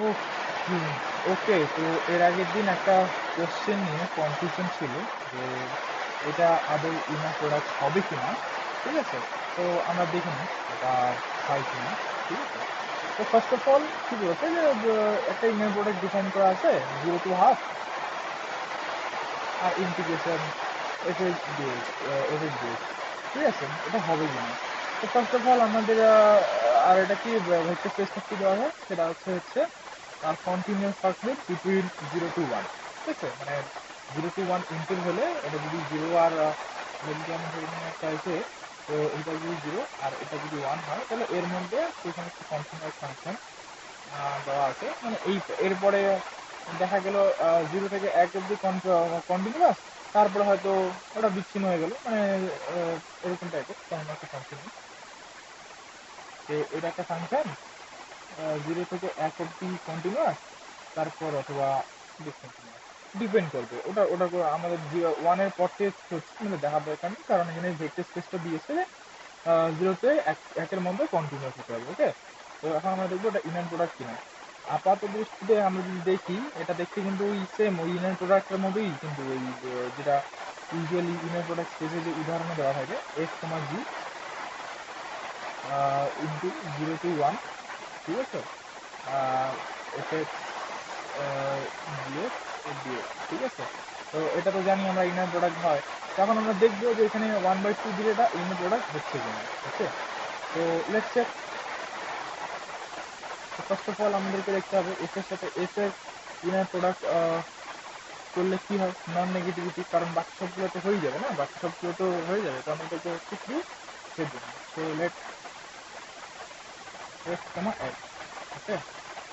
ওকে ওকে, তো এর আগের দিন একটা কোশ্চেন নিয়ে কনফিউশন ছিল যে এটা আদৌ ইনার প্রোডাক্ট হবে কিনা। ঠিক আছে, তো আমরা দেখে নিই এটা হয় কিনা। ঠিক আছে, তো ফার্স্ট অফ অল কি বলছে যে একটা ইনার প্রোডাক্ট ডিফাইন করা আছে 0 to 1/2 আর ইন্টিগ্রেশন এফ এক্স ডিএক্স। ঠিক আছে, এটা হবে কিনা। তো ফার্স্ট অফ অল আমাদের আর এটা কি ভেক্টর স্পেসটা কি দেওয়া হয়, সেটা হচ্ছে কন্টিনিউয়াস সার্কুলেট বিটুইন 0 to 1। ঠিক আছে, মানে 0 to 1 ইন্টার হলে এটা যদি জিরো আর যদি আমি ধরে নিই একটা আছে, তো এটা যদি জিরো আর এটা যদি 1 হয় তাহলে এর মধ্যে সেখানে একটা কন্টিনিউয়াস ফাংশন দেওয়া আছে। মানে এই এরপরে দেখা গেল 0 থেকে 1 অব্দি কন্টিনিউয়াস, তারপরে হয়তো ওটা বিচ্ছিন্ন হয়ে গেল, মানে এরকম টাইপের তেমন একটা ফাংশন। যে এটা একটা ফাংশন 0 থেকে 1 অব্দি কন্টিনিউয়াস, তারপর অথবা ডিসকন্টিনিউয়াস, ডিপেন্ড করবে ওটা ওটা আমাদের 1-এর পর থেকে মানে দেখার দরকার নেই, কারণ এখানে ভেক্টর স্পেসটা দিয়েছে 0 তে 1-এর মধ্যে কন্টিনিউয়াস হতে হবে। ওকে, তো এখন আমরা দেখবো এটা ইনার প্রোডাক্ট কিনা। আপাত দৃষ্টিতে আমরা যদি দেখি, এটা দেখতে কিন্তু ওই সেম ওই ইনার প্রোডাক্টের মতোই, কিন্তু ওই যেটা ইউজুয়ালি ইনার প্রোডাক্ট স্পেসে যে উদাহরণে দেওয়া থাকে f, g ইন্টু 0 to 1। ঠিক আছে, এফ এক্স ডিএক্স ডিএক্স। ঠিক আছে, তো এটা তো জানি আমরা ইনার প্রোডাক্ট হয়। তখন আমরা দেখবো যে এখানে 1/2 দিলে এটা ইনার প্রোডাক্ট হচ্ছে কিনা। ওকে, তো let's check. First of all আমাদেরকে দেখতে হবে এফ এর সাথে এফ এর ইনার প্রোডাক্ট করলে কি হয়, নন নেগেটিভিটি, কারণ বাকি সবগুলো তো হয়ে যাবে না, বাকি সবগুলো তো হয়ে যাবে, তো আমরা দেখবো হচ্ছে কি এর জন্য। So let f comma x. Okay,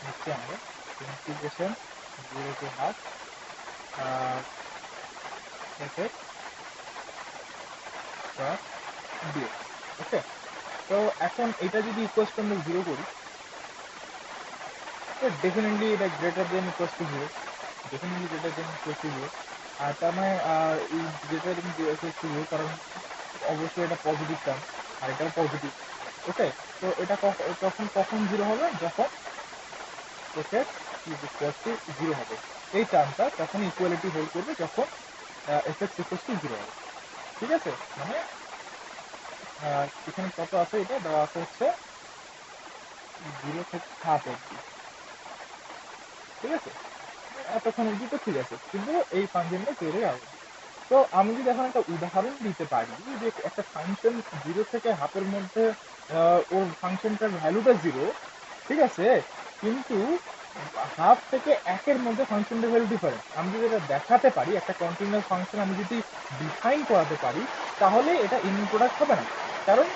নিচ্ছে আমাদের integration 0 to 1/2 f x dot dx. Okay, তো এখন এটা যদি ইকুয়াল টু আমরা 0 করি, তো ডেফিনেটলি এটা greater than equal to 0, definitely greater than equal to 0। আর তার মানে এই গ্রেটার দেন ইকুয়াল টু 0, কারণ অবশ্যই এটা পজিটিভ টার্ম আর এটাও পজিটিভ। ওকে, তো এটা তখন কখন 0 হবে, যখন F x is equal to 0 হবে। এই টার্মটা তখন ইকুয়ালিটি হোল্ড করবে যখন এফ এক্স ইকুয়াল টু 0 হবে। ঠিক আছে, মানে এখানে কত আছে, এটা দেওয়া আছে হচ্ছে 0 থেকে 1/2 অব্দি। ঠিক আছে, এতক্ষণ অব্দি তো ঠিক আছে, কিন্তু এই ফাংশনটা তৈরি হবে। তো আমি যদি এখন একটা উদাহরণ দিতে পারি যে একটা ফাংশন 0 থেকে 1/2-এর মধ্যে ওর ফাংশনটার ভ্যালুটা 0, ঠিক আছে, কিন্তু 1/2 থেকে 1-এর মধ্যে ফাংশনটার ভ্যালু ডিফারেন্ট, আমি যদি এটা দেখাতে পারি, একটা কন্টিনিউয়াস ফাংশন আমি যদি ডিফাইন করাতে পারি, তাহলে এটা ইনপুট প্রোডাক্ট হবে না। কারণ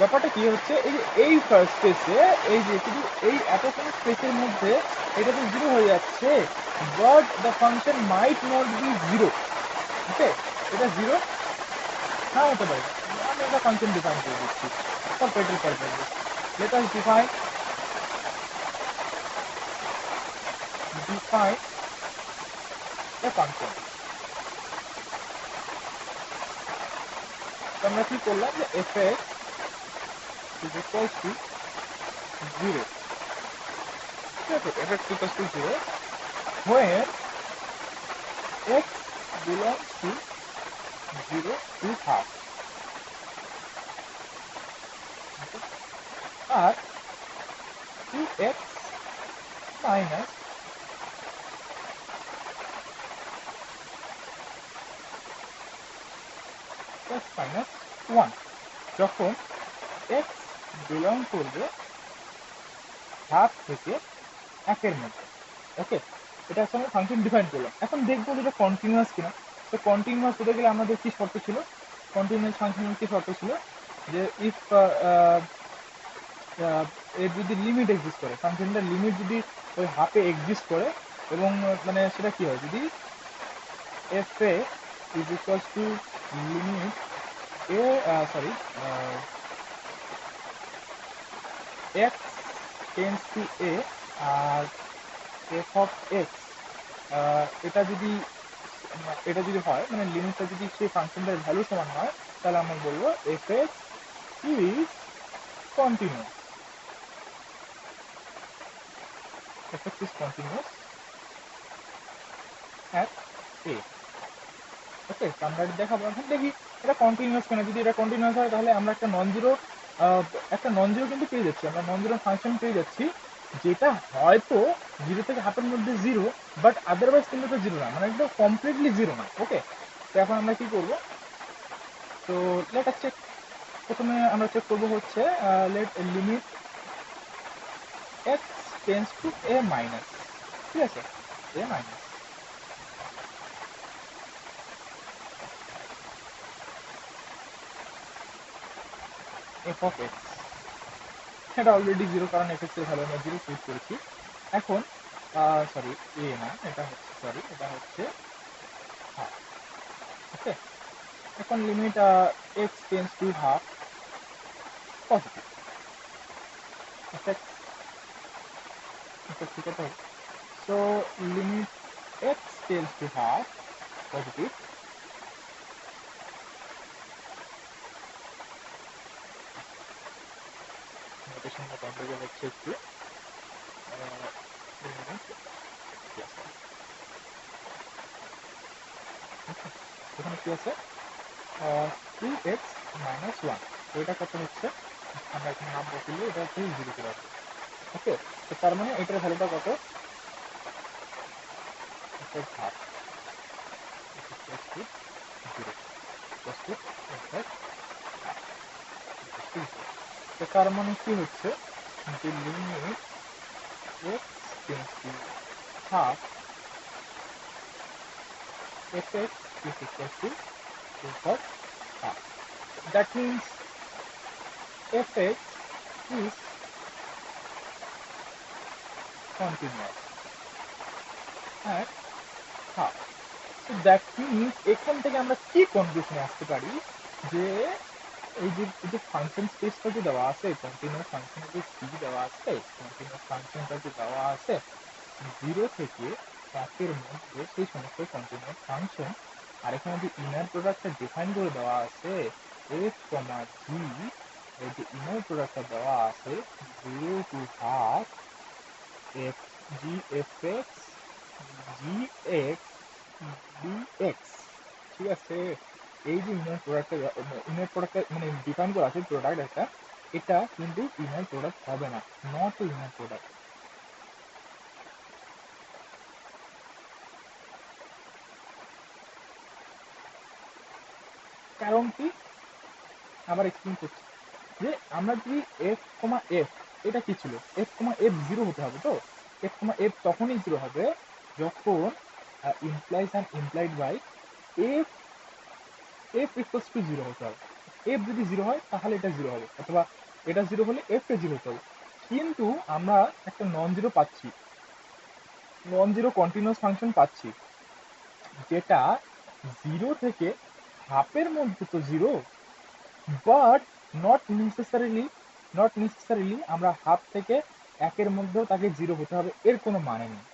ব্যাপারটা কি হচ্ছে, এই স্পেসে এই যে শুধু এই এতখানি স্পেসের মধ্যে এটা তো 0 হয়ে যাচ্ছে, but the function might not be 0। Okay, এটা 0 নাও হতে পারে, আমি একটা ফাংশন ডিফাইন করে দিচ্ছি for better purpose. Let us define a function. তো আমরা কি করলাম যে f x is equal to 0। ঠিক আছে, f x equal to 0 when x belongs to 0 to 1/2। আর 2x মাইনাস x মাইনাস 1 যখন x বিলং করবে 1/2 থেকে 1-এর মধ্যে। ওকে, এটা হচ্ছে আমরা ফাংশন ডিফাইন করলাম। এখন দেখবো যে এটা কন্টিনিউয়াস কিনা। তো কন্টিনিউয়াস হতে গেলে আমাদের কি শর্ত ছিল, কন্টিনিউয়াস ফাংশনের কি শর্ত ছিল, যে ইফ এর যদি লিমিট এক্সিস্ট করে, ফাংশনটার লিমিট যদি ওই হাফে এক্সিস্ট করে, এবং মানে সেটা কি হয়, যদি f a is equal to limit a sorry x tends to a, আর এফ অফ এক্স এটা যদি হয়, মানে লিমিটটা যদি সেই ফাংশনটার ভ্যালু সমান হয়, তাহলে আমরা বলবো F x is continuous. fx is continuous at a. ওকে, আমরা এটা দেখাবো। এখন দেখি এটা কন্টিনিউয়াস কেন। যদি এটা কন্টিনিউয়াস হয় তাহলে আমরা একটা নন জিরো কিন্তু পেয়ে যাচ্ছি, আমরা নন জিরো ফাংশন পেয়ে যাচ্ছি, যেটা হয়তো জিরো থেকে হাফের মধ্যে জিরো, বাট আদারওয়াইজ কিন্তু তো জিরো না, মানে একদম কমপ্লিটলি জিরো না। ওকে, তো এখন আমরা কি করব, তো লেট আস চেক। প্রথমে আমরা চেক করব হচ্ছে let limit x tends to a minus, ঠিক আছে, a minus f of x. এটা অলরেডি জিরো, কারণ এফ এক্স এর ভ্যালু আমরা জিরো সেট করেছি। এখন সরি, এ না, এটা হচ্ছে, সরি, এটা হচ্ছে হাফ। ওকে, এখন limit x tends to half positive f x, ঠিক আছে। So limit x tends to half positive, নোটেশনটা কন্ট্রোল হচ্ছে একটু এখানে কি আছে, 2x মাইনাস 1, তো এটা কত হচ্ছে, আমরা এখানে হাফ বসিলে এটা হচ্ছে 0 চলে আসবে। ওকে, তো তার মানে এটার ভ্যালুটা কত, হাফ, 0, তো তার মানে কি হচ্ছে, যে limit x tends to half fx is equal to f of half. That means fx is continuous at half. So that means এখান থেকে আমরা কি কনক্লুশনে আসতে পারি, যে এই যে ফাংশন স্পেসটা যে দেওয়া আছে, কন্টিনিউয়াস ফাংশনের যে সি দেওয়া আছে, কন্টিনিউয়াস ফাংশনটা যে দেওয়া আছে 0 থেকে 1 এর মধ্যে সেই সমস্ত কন্টিনিউয়াস ফাংশন, আর এখানে যে ইনার প্রোডাক্টটা ডিফাইন করে দেওয়া আছে f, g, এই যে ইনার প্রোডাক্টটা দেওয়া আছে 0 to half f g fx gx dx, ঠিক আছে। এই যে ইনার প্রোডাক্টটা মানে ডিফাইন করা আছে প্রোডাক্ট একটা, এটা কিন্তু ইনার প্রোডাক্ট হবে না, নট ইনার প্রোডাক্ট। কারণ কি, আবার এক্সপ্লেন করছি, যে আমরা যদি এফ কমা এফ, এটা কি ছিল, এফ কমা এফ জিরো হতে হবে, তো এফ কমা এফ তখনই জিরো হবে যখন implies and implied by f, f equals to zero হতে হবে। এফ যদি জিরো হয় তাহলে এটা জিরো হবে, অথবা এটা জিরো হলে এফটা জিরো হতে হবে। কিন্তু আমরা একটা নন জিরো পাচ্ছি, নন জিরো কন্টিনিউয়াস ফাংশন পাচ্ছি, যেটা জিরো থেকে হাফের মধ্যে তো জিরো, বাট নট নেসেসারিলি আমরা হাফ থেকে একের মধ্যেও তাকে জিরো হতে হবে, এর কোনো মানে নেই,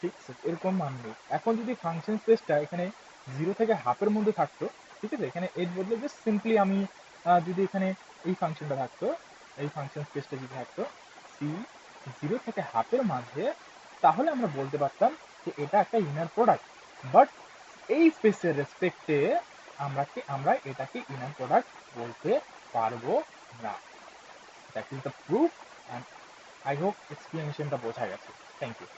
ঠিক আছে, এর কোনো মান নেই। এখন যদি ফাংশন স্পেসটা এখানে জিরো থেকে হাফের মধ্যে থাকতো, ঠিক আছে, এখানে এর বদলে জাস্ট সিম্পলি আমি যদি এখানে এই ফাংশনটা থাকতো, এই ফাংশন স্পেসটা যদি থাকতো সি জিরো থেকে হাফের মাঝে, তাহলে আমরা বলতে পারতাম যে এটা একটা ইনার প্রোডাক্ট। বাট এই স্পেসের রেসপেক্টে আমরা এটাকে ইনার প্রোডাক্ট বলতে পারবো না। That is the proof, and I hope এক্সপ্লেনেশনটা বোঝা গেছে। Thank you.